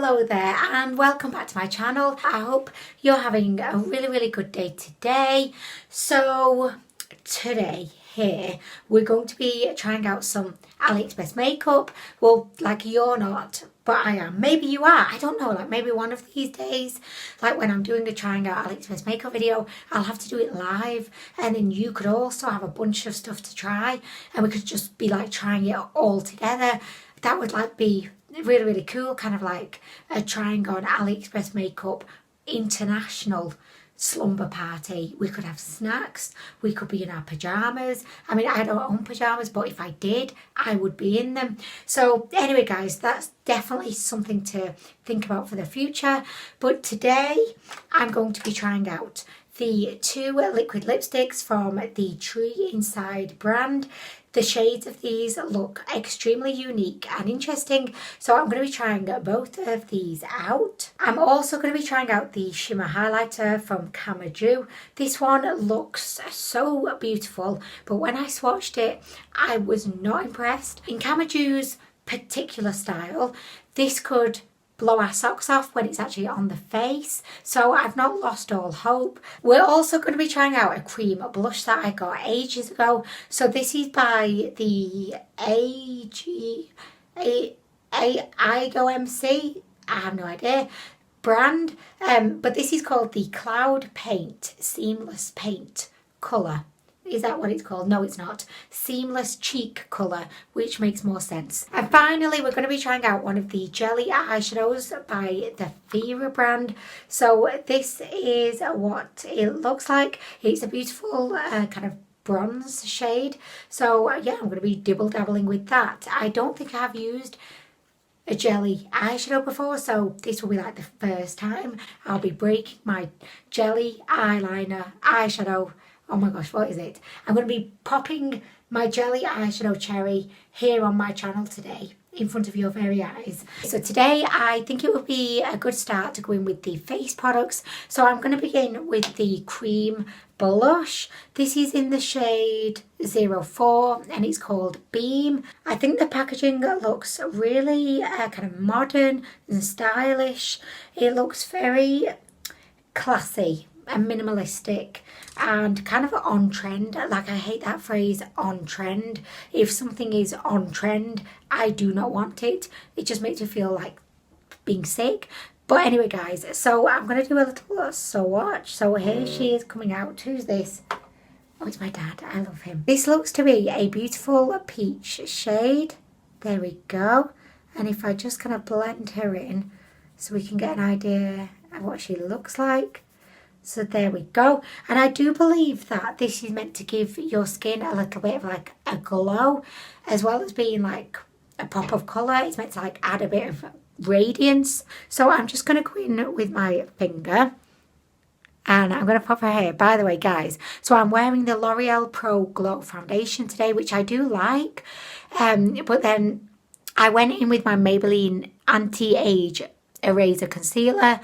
Hello there and welcome back to my channel. I hope you're having a really good day today. So today here we're going to be trying out some AliExpress makeup. Well, like you're not, but I am. Maybe you are, I don't know, like maybe one of these days, like when I'm doing the trying out AliExpress makeup video, I'll have to do it live and then you could also have a bunch of stuff to try and we could just be like trying it all together. That would like be really cool, kind of like a trying on AliExpress makeup international slumber party. We could have snacks, we could be in our pajamas. I mean, I don't own pajamas, but if I did, I would be in them. So anyway guys, that's definitely something to think about for the future. But today I'm going to be trying out the two liquid lipsticks from the Treeinside brand. The shades of these look extremely unique and interesting, so I'm going to be trying both of these out. I'm also going to be trying out the shimmer highlighter from CmaaDu. This one looks so beautiful, but when I swatched it, I was not impressed. In CmaaDu's particular style, this could blow our socks off when it's actually on the face, so I've not lost all hope. We're also going to be trying out a cream blush that I got ages ago. So this is by the TEAEGG, I have no idea, brand, but this is called the Cloud Paint Seamless Paint colour. Is that what it's called? No, it's not. Seamless Cheek colour, which makes more sense. And finally, we're going to be trying out one of the jelly eyeshadows by the Phoera brand. So this is what it looks like. It's a beautiful kind of bronze shade. So yeah, I'm going to be dibble-dabbling with that. I don't think I have used a jelly eyeshadow before, so this will be like the first time I'll be breaking my jelly eyeshadow. Oh my gosh, what is it? I'm going to be popping my jelly eyeshadow cherry here on my channel today in front of your very eyes. So today I think it would be a good start to go in with the face products. So I'm going to begin with the cream blush. This is in the shade 04 and it's called Beam. I think the packaging looks really kind of modern and stylish. It looks very classy and minimalistic and kind of on trend. Like, I hate that phrase, on trend. If something is on trend, I do not want it. It just makes me feel like being sick. But anyway guys, so I'm going to do a little swatch. So here she is coming out. Who's this? Oh, it's my dad. I love him. This looks to be a beautiful peach shade. There we go. And if I just kind of blend her in so we can get an idea of what she looks like. So there we go. And I do believe that this is meant to give your skin a little bit of like a glow, as well as being like a pop of colour. It's meant to like add a bit of radiance. So I'm just going to go in with my finger and I'm going to pop her hair. By the way guys, so I'm wearing the L'Oreal Pro Glow foundation today, which I do like. But then I went in with my Maybelline Anti-Age Eraser Concealer.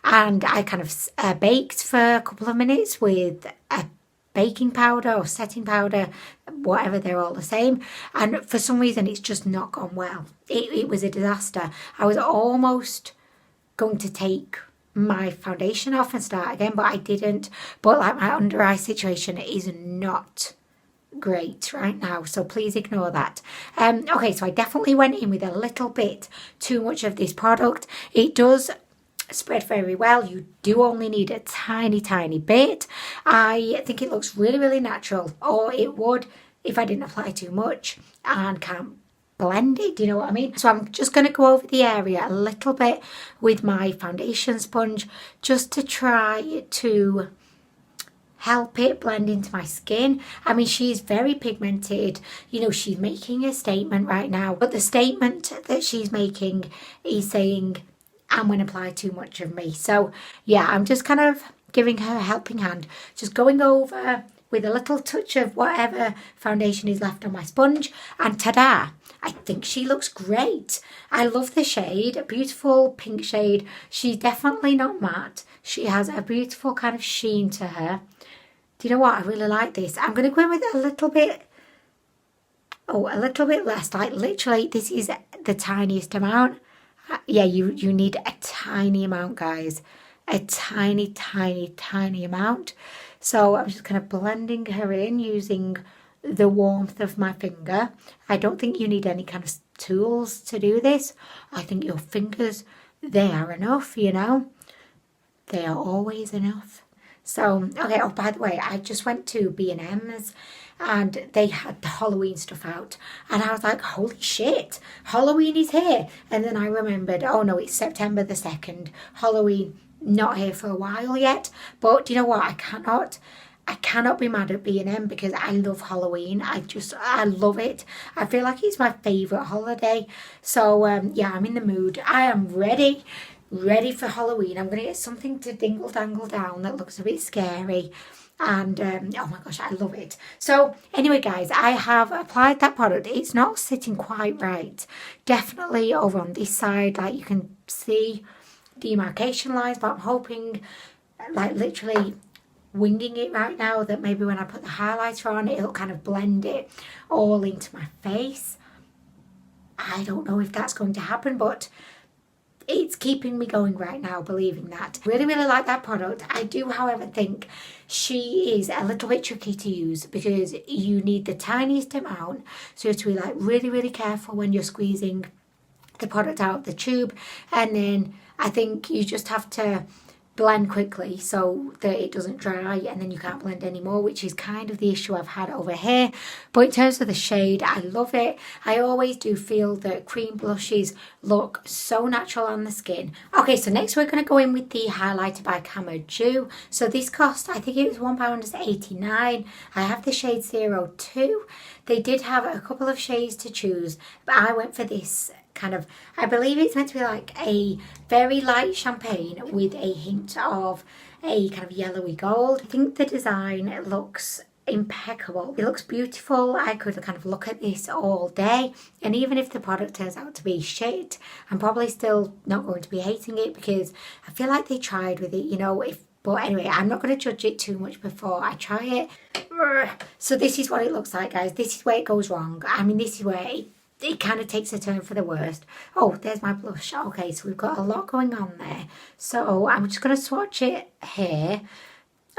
And I kind of baked for a couple of minutes with a baking powder or setting powder, whatever, they're all the same. And for some reason, it's just not gone well. It was a disaster. I was almost going to take my foundation off and start again, but I didn't. But like, my under eye situation is not great right now, so please ignore that. Okay, so I definitely went in with a little bit too much of this product. It does spread very well. You do only need a tiny bit. I think it looks really natural, or it would if I didn't apply too much and can't blend it, do you know what I mean? So I'm just going to go over the area a little bit with my foundation sponge just to try to help it blend into my skin. I mean, she's very pigmented, you know, she's making a statement right now, but the statement that she's making is saying, I'm going to apply too much of me. So yeah, I'm just kind of giving her a helping hand, just going over with a little touch of whatever foundation is left on my sponge, and ta-da, I think she looks great. I love the shade, a beautiful pink shade. She's definitely not matte. She has a beautiful kind of sheen to her. Do you know what? I really like this. I'm going to go in with a little bit less. Like, literally, this is the tiniest amount. Yeah, you need a tiny amount, guys. A tiny, tiny, tiny amount. So I'm just kind of blending her in using the warmth of my finger. I don't think you need any kind of tools to do this. I think your fingers, they are enough, you know. They are always enough. So, okay, oh, by the way, I just went to B&M's and they had the Halloween stuff out. And I was like, holy shit, Halloween is here. And then I remembered, oh no, it's September the 2nd. Halloween, not here for a while yet. But do you know what? I cannot be mad at B&M because I love Halloween. I love it. I feel like it's my favourite holiday. So, yeah, I'm in the mood. I am ready for Halloween. I'm going to get something to dingle dangle down that looks a bit scary. And, oh my gosh, I love it. So, anyway, guys, I have applied that product. It's not sitting quite right. Definitely over on this side, like you can see demarcation lines, but I'm hoping, like literally winging it right now, that maybe when I put the highlighter on, it'll kind of blend it all into my face. I don't know if that's going to happen, but it's keeping me going right now, believing that. Really, really like that product. I do, however, think she is a little bit tricky to use because you need the tiniest amount. So you have to be like really, really careful when you're squeezing the product out the tube. And then I think you just have to blend quickly so that it doesn't dry and then you can't blend anymore, which is kind of the issue I've had over here. But in terms of the shade, I love it. I always do feel that cream blushes look so natural on the skin. Okay, so next we're going to go in with the highlighter by CmaaDu. So this cost, I think it was £1.89. I have the shade 02. They did have a couple of shades to choose, but I went for this kind of, I believe it's meant to be like a very light champagne with a hint of a kind of yellowy gold. I think the design looks impeccable. It looks beautiful. I could kind of look at this all day, and even if the product turns out to be shit, I'm probably still not going to be hating it because I feel like they tried with it, you know. But anyway, I'm not going to judge it too much before I try it. So this is what it looks like, guys. This is where it goes wrong. I mean, this is where it kind of takes a turn for the worst. Oh, there's my blush. Okay, so we've got a lot going on there. So I'm just going to swatch it here.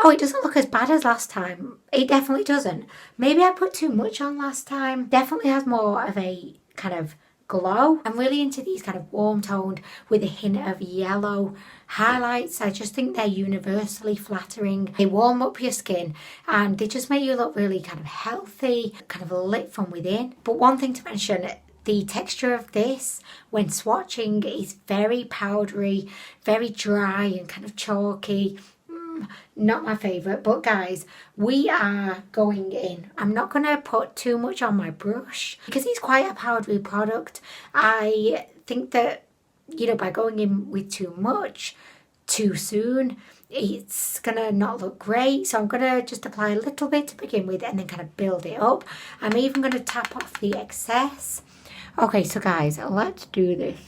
Oh, it doesn't look as bad as last time. It definitely doesn't. Maybe I put too much on last time. Definitely has more of a kind of glow. I'm really into these kind of warm toned with a hint of yellow highlights. I just think they're universally flattering. They warm up your skin and they just make you look really kind of healthy, kind of lit from within. But one thing to mention, the texture of this when swatching is very powdery, very dry and kind of chalky. Not my favourite, but guys, we are going in. I'm not going to put too much on my brush because it's quite a powdery product. I think that, you know, by going in with too much too soon, it's going to not look great. So I'm going to just apply a little bit to begin with and then kind of build it up. I'm even going to tap off the excess. Okay, so guys, let's do this.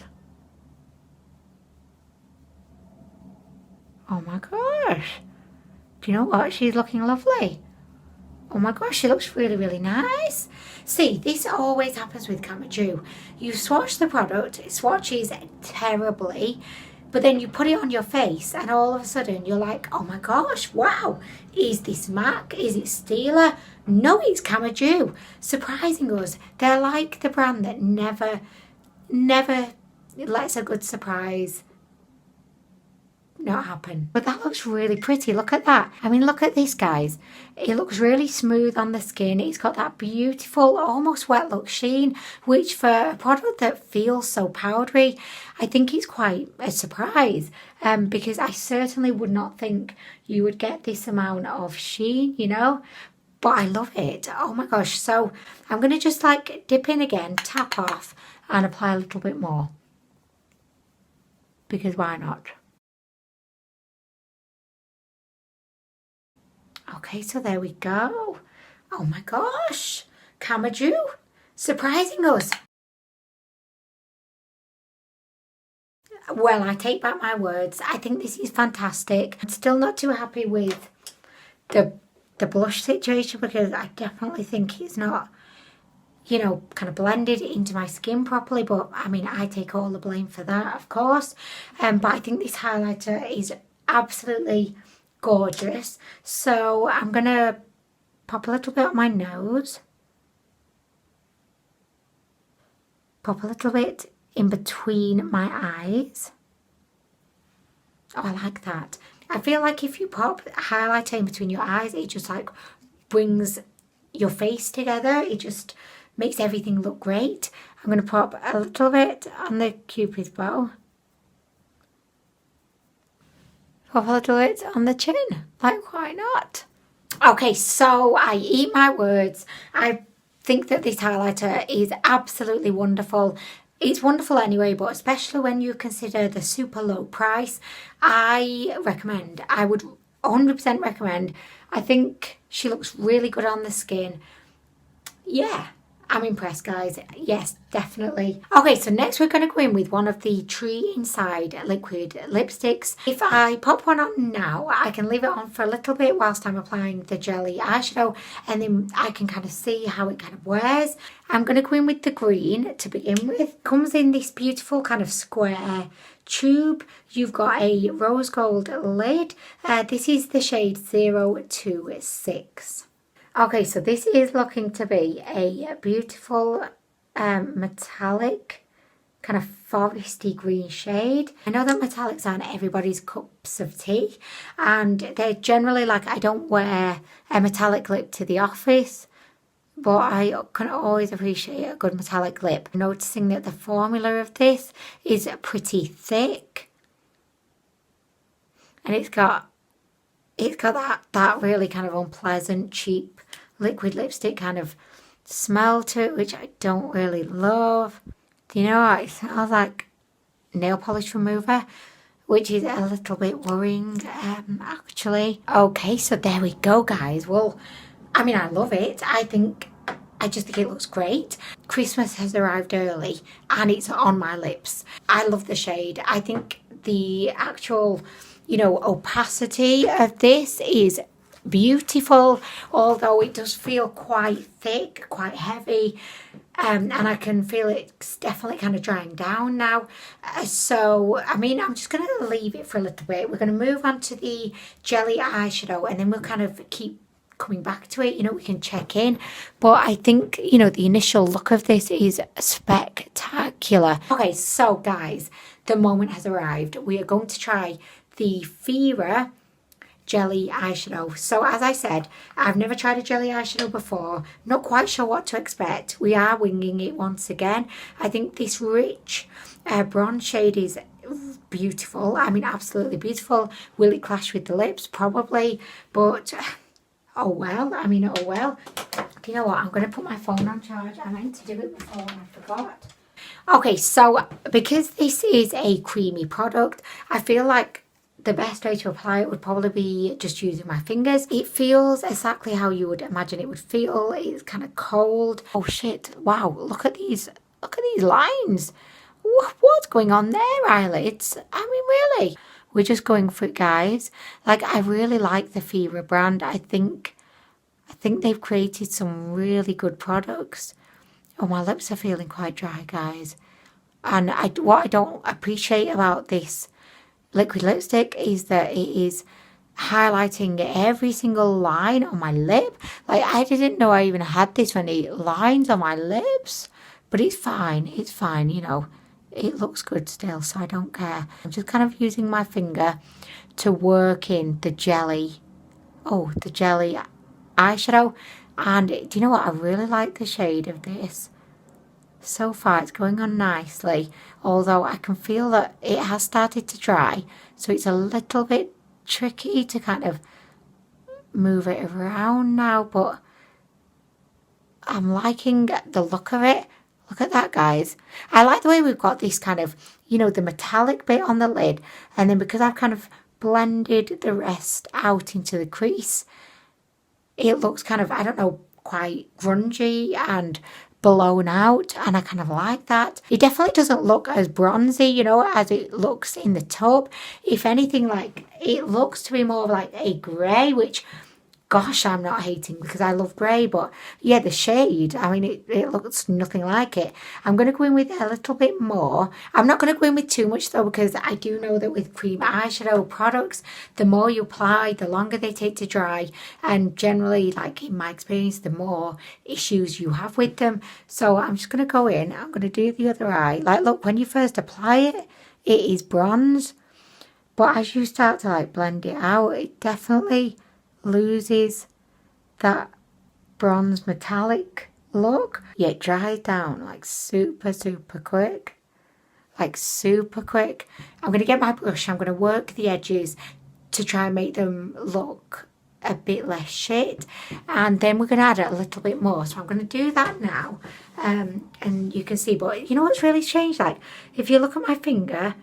Oh my gosh. Do you know what? She's looking lovely. Oh my gosh, she looks really, really nice. See, this always happens with CmaaDu. You swatch the product, it swatches terribly, but then you put it on your face and all of a sudden you're like, oh my gosh, wow. Is this MAC? Is it Stila? No, it's CmaaDu. Surprising us. They're like the brand that never lets a good surprise not happen. But that looks really pretty. Look at that. I mean, look at this, guys. It looks really smooth on the skin. It's got that beautiful, almost wet look sheen, which for a product that feels so powdery, I think it's quite a surprise. Because I certainly would not think you would get this amount of sheen, you know. But I love it. Oh my gosh. So I'm going to just like dip in again, tap off and apply a little bit more. Because why not? Okay, so there we go. Oh my gosh. CmaaDu, surprising us. Well, I take back my words. I think this is fantastic. I'm still not too happy with the blush situation because I definitely think it's not, you know, kind of blended into my skin properly. But I mean, I take all the blame for that, of course. But I think this highlighter is absolutely gorgeous. So I'm going to pop a little bit on my nose. Pop a little bit in between my eyes. Oh, I like that. I feel like if you pop highlighter in between your eyes, it just like brings your face together. It just makes everything look great. I'm going to pop a little bit on the Cupid's bow. Pop a little bit on the chin. Like, why not? Okay, so I eat my words. I think that this highlighter is absolutely wonderful. It's wonderful anyway, but especially when you consider the super low price, I would 100% recommend. I think she looks really good on the skin. Yeah, I'm impressed, guys. Yes, definitely. Okay, so next we're going to go in with one of the Treeinside liquid lipsticks. If I pop one on now, I can leave it on for a little bit whilst I'm applying the jelly eyeshadow, and then I can kind of see how it kind of wears. I'm going to go in with the green to begin with. Comes in this beautiful kind of square tube. You've got a rose gold lid. This is the shade 026. Okay, so this is looking to be a beautiful metallic kind of foresty green shade. I know that metallics aren't everybody's cups of tea, and they're generally like, I don't wear a metallic lip to the office, but I can always appreciate a good metallic lip. Noticing that the formula of this is pretty thick, and it's got that really kind of unpleasant, cheap liquid lipstick kind of smell to it, which I don't really love. Do you know what? It smells like nail polish remover, which is a little bit worrying, actually. Okay, so there we go, guys. Well, I mean, I love it. I just think it looks great. Christmas has arrived early and it's on my lips. I love the shade. I think the actual, you know, opacity of this is beautiful, although it does feel quite thick, quite heavy, and I can feel it's definitely kind of drying down now. So, I mean, I'm just going to leave it for a little bit. We're going to move on to the jelly eyeshadow, and then we'll kind of keep coming back to it. You know, we can check in. But I think, you know, the initial look of this is spectacular. Okay, so guys, the moment has arrived. We are going to try the Phoera jelly eyeshadow. So as I said, I've never tried a jelly eyeshadow before. Not quite sure what to expect. We are winging it once again. I think this rich bronze shade is beautiful. I mean, absolutely beautiful. Will it clash with the lips? Probably. But oh well. I mean, oh well. You know what? I'm going to put my phone on charge. I meant to do it before and I forgot. Okay, so because this is a creamy product, I feel like the best way to apply it would probably be just using my fingers. It feels exactly how you would imagine it would feel. It's kind of cold. Oh shit, wow, look at these lines. What's going on there, eyelids? I mean, really? We're just going for it, guys. Like, I really like the Phoera brand. I think they've created some really good products. Oh, my lips are feeling quite dry, guys. And what I don't appreciate about this liquid lipstick is that it is highlighting every single line on my lip. Like, I didn't know I even had this many lines on my lips. But it's fine, you know. It looks good still, so I don't care. I'm just kind of using my finger to work in the jelly. Oh, the jelly eyeshadow. And do you know what? I really like the shade of this. So far, it's going on nicely. Although I can feel that it has started to dry. So it's a little bit tricky to kind of move it around now. But I'm liking the look of it. Look at that, guys. I like the way we've got this kind of, you know, the metallic bit on the lid. And then because I've kind of blended the rest out into the crease, it looks kind of, I don't know, quite grungy and blown out. And I kind of like that. It definitely doesn't look as bronzy, you know, as it looks in the tub. If anything, like, it looks to be more of like a grey, which gosh, I'm not hating because I love grey, but yeah, the shade, I mean, it looks nothing like it. I'm going to go in with a little bit more. I'm not going to go in with too much though, because I do know that with cream eyeshadow products, the more you apply, the longer they take to dry, and generally, like in my experience, the more issues you have with them. So I'm just going to go in, I'm going to do the other eye. Like, look, when you first apply it, it is bronze, but as you start to like blend it out, it definitely loses that bronze metallic look. Yeah, it dries down like super quick, like super quick. I'm going to get my brush, I'm going to work the edges to try and make them look a bit less shit, and then we're going to add a little bit more. So I'm going to do that now, and you can see. But you know what's really strange, like if you look at my finger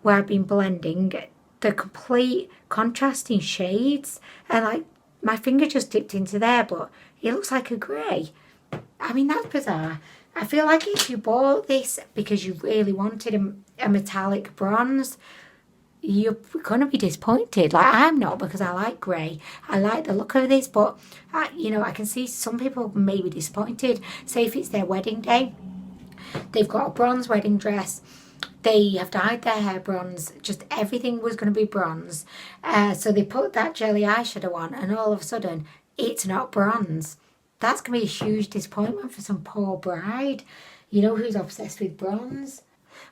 where I've been blending, the complete contrasting shades, and like my finger just dipped into there, but it looks like a grey. I mean, that's bizarre. I feel like if you bought this because you really wanted a metallic bronze, you're going to be disappointed. Like, I'm not, because I like grey. I like the look of this, but you know, I can see some people may be disappointed. Say if it's their wedding day, they've got a bronze wedding dress, they have dyed their hair bronze, just everything was going to be bronze. So they put that jelly eyeshadow on, and all of a sudden, it's not bronze. That's going to be a huge disappointment for some poor bride, you know, who's obsessed with bronze.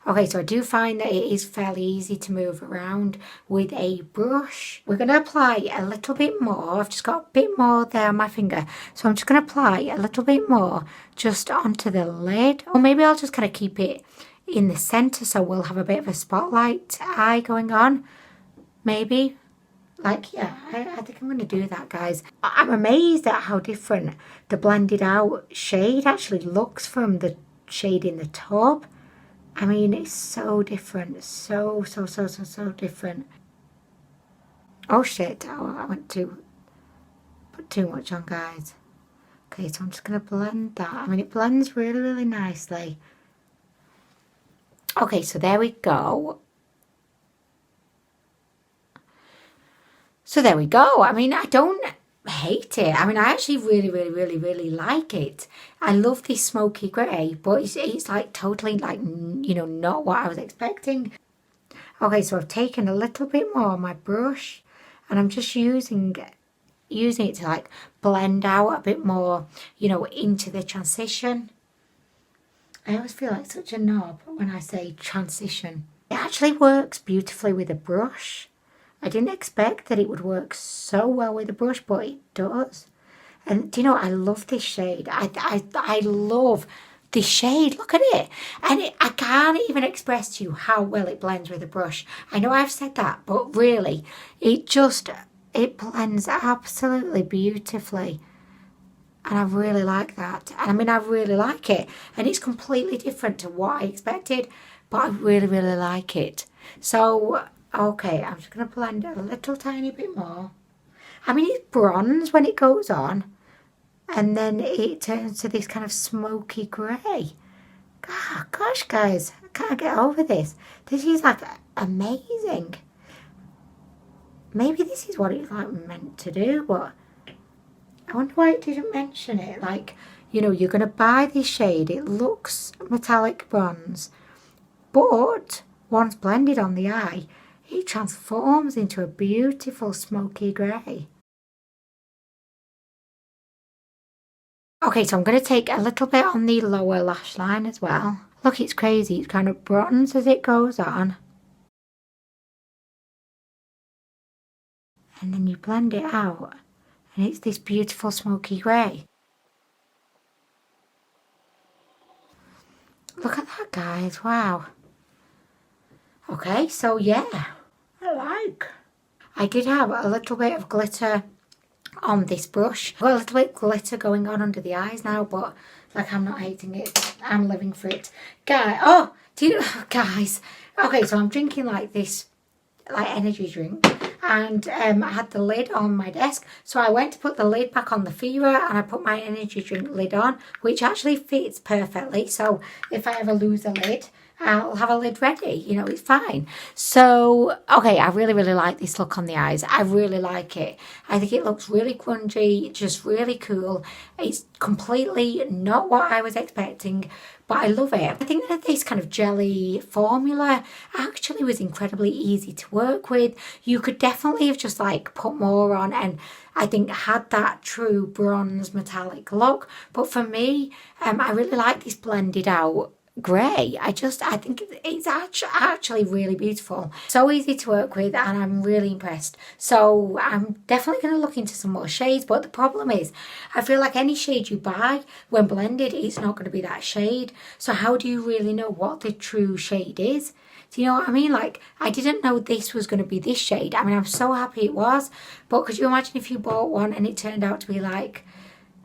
Okay, so I do find that it is fairly easy to move around with a brush. We're going to apply a little bit more. I've just got a bit more there on my finger. So I'm just going to apply a little bit more just onto the lid. Or maybe I'll just kind of keep it in the centre, so we'll have a bit of a spotlight eye going on. Maybe. Like, yeah, I think I'm going to do that, guys. I'm amazed at how different the blended out shade actually looks from the shade in the tub. I mean, it's so different. So different. Oh, shit. Oh, I went to put too much on, guys. Okay, so I'm just going to blend that. I mean, it blends really nicely. Okay, so there we go. So there we go. I mean, I don't hate it. I mean, I actually really like it. I love this smoky grey, but it's like totally like, you know, not what I was expecting. Okay, so I've taken a little bit more on my brush, and I'm just using it to like blend out a bit more, you know, into the transition. I always feel like such a knob when I say transition. It actually works beautifully with a brush. I didn't expect that it would work so well with a brush, but it does. And do you know, I love this shade. I love this shade. Look at it. And I can't even express to you how well it blends with a brush. I know I've said that, but really, it blends absolutely beautifully. And I really like that. I mean, I really like it. And it's completely different to what I expected, but I really like it. So, okay, I'm just going to blend it a little tiny bit more. I mean, it's bronze when it goes on, and then it turns to this kind of smoky grey. Oh, gosh, guys, I can't get over this. This is like amazing. Maybe this is what it's like meant to do, but I wonder why it didn't mention it. Like, you know, you're going to buy this shade. It looks metallic bronze, but once blended on the eye, it transforms into a beautiful smoky grey. Okay, so I'm going to take a little bit on the lower lash line as well. Look, it's crazy. It's kind of bronze as it goes on. And then you blend it out, and it's this beautiful smoky grey. Look at that, guys. Wow. Okay, so yeah, I did have a little bit of glitter on this brush. I've got a little bit of glitter going on under the eyes now, but like, I'm not hating it. I'm living for it. Guys, okay, so I'm drinking like this, like energy drink, and I had the lid on my desk, so I went to put the lid back on the Phoera, and I put my energy drink lid on, which actually fits perfectly. So if I ever lose a lid, I'll have a lid ready, you know, it's fine. So, okay, I really, really like this look on the eyes. I really like it. I think it looks really grungy, just really cool. It's completely not what I was expecting, but I love it. I think that this kind of jelly formula actually was incredibly easy to work with. You could definitely have just like put more on and I think had that true bronze metallic look. But for me, I really like this blended out grey. I think it's actually really beautiful, so easy to work with, and I'm really impressed. So I'm definitely going to look into some more shades, but the problem is I feel like any shade you buy when blended, it's not going to be that shade. So how do you really know what the true shade is? Do you know what I mean? Like, I didn't know this was going to be this shade. I mean, I'm so happy it was, but could you imagine if you bought one and it turned out to be like,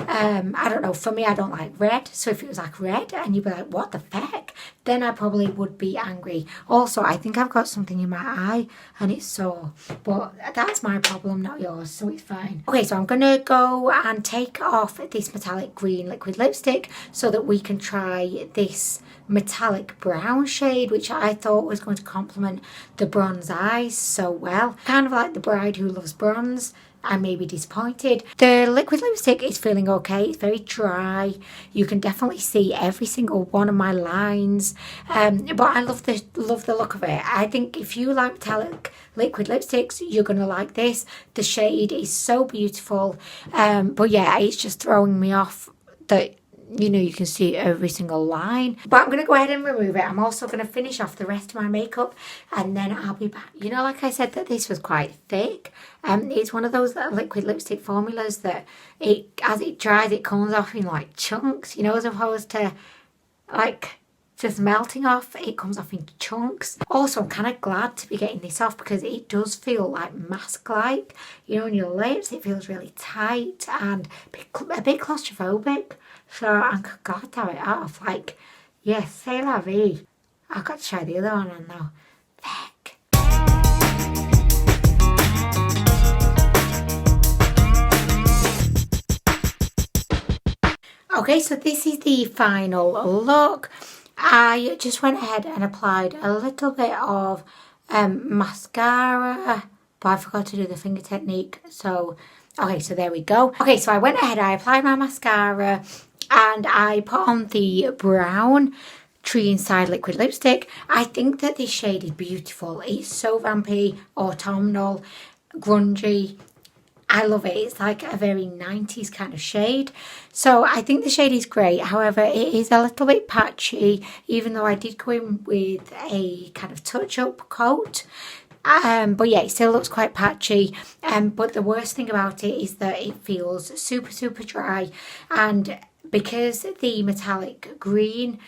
I don't know, for me, I don't like red. So if it was like red and you'd be like, what the feck? Then I probably would be angry. Also, I think I've got something in my eye and it's sore. But that's my problem, not yours. So it's fine. Okay, so I'm going to go and take off this metallic green liquid lipstick so that we can try this metallic brown shade, which I thought was going to complement the bronze eyes so well. Kind of like the bride who loves bronze. I may be disappointed. The liquid lipstick is feeling okay. It's very dry. You can definitely see every single one of my lines. But I love the look of it. I think if you like metallic liquid lipsticks, you're going to like this. The shade is so beautiful. But yeah, it's just throwing me off that, you know, you can see every single line. But I'm going to go ahead and remove it. I'm also going to finish off the rest of my makeup and then I'll be back. You know, like I said, that this was quite thick. It's one of those liquid lipstick formulas that as it dries, it comes off in like chunks, you know, as opposed to like just melting off. It comes off in chunks. Also, I'm kind of glad to be getting this off because it does feel like mask-like. You know, on your lips, it feels really tight and a bit claustrophobic. So I'm glad to have it off. Like, yes, c'est la vie. I've got to try the other one on now. Feck. Okay, so this is the final look. I just went ahead and applied a little bit of mascara, but I forgot to do the finger technique. So, okay, so there we go. Okay, so I went ahead, I applied my mascara and I put on the brown Treeinside liquid lipstick. I think that this shade is beautiful. It's so vampy, autumnal, grungy. I love it. It's like a very 90s kind of shade. So I think the shade is great. However, it is a little bit patchy, even though I did go in with a kind of touch-up coat. But yeah, it still looks quite patchy. But the worst thing about it is that it feels super, super dry. And because the metallic green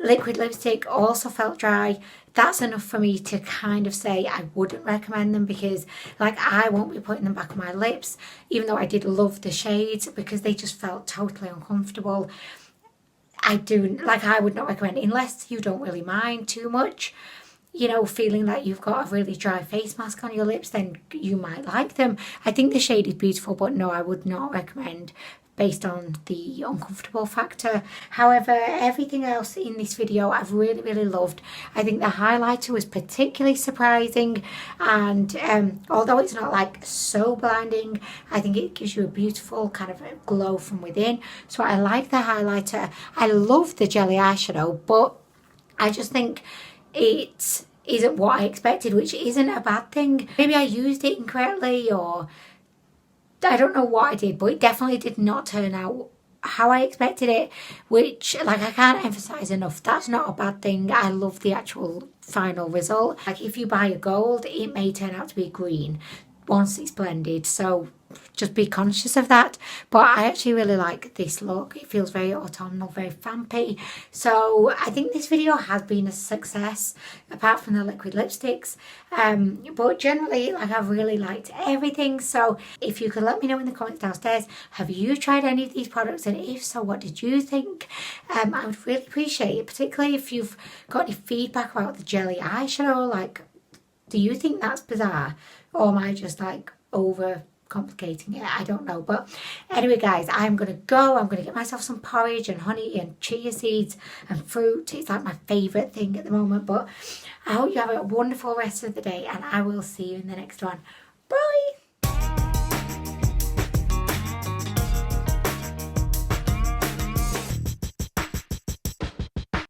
liquid lipstick also felt dry, that's enough for me to kind of say I wouldn't recommend them, because like I won't be putting them back on my lips, even though I did love the shades, because they just felt totally uncomfortable. I would not recommend it unless you don't really mind too much, you know, feeling like you've got a really dry face mask on your lips, then you might like them. I think the shade is beautiful, but no, I would not recommend based on the uncomfortable factor. However, everything else in this video I've really, really loved. I think the highlighter was particularly surprising, and although it's not like so blinding, I think it gives you a beautiful kind of glow from within. So I like the highlighter. I love the jelly eyeshadow, but I just think it isn't what I expected, which isn't a bad thing. Maybe I used it incorrectly, or I don't know what I did, but it definitely did not turn out how I expected it, which, like, I can't emphasize enough, that's not a bad thing. I love the actual final result. Like, if you buy a gold, it may turn out to be green once it's blended, so just be conscious of that. But I actually really like this look. It feels very autumnal, very vampy. So I think this video has been a success, apart from the liquid lipsticks. But generally, like, I've really liked everything. So if you could let me know in the comments downstairs, have you tried any of these products? And if so, what did you think? I would really appreciate it, particularly if you've got any feedback about the jelly eyeshadow. Like, do you think that's bizarre? Or am I just like over complicating it. I don't know. But anyway, guys, I'm going to go. I'm going to get myself some porridge and honey and chia seeds and fruit. It's like my favourite thing at the moment. But I hope you have a wonderful rest of the day, and I will see you in the next one. Bye.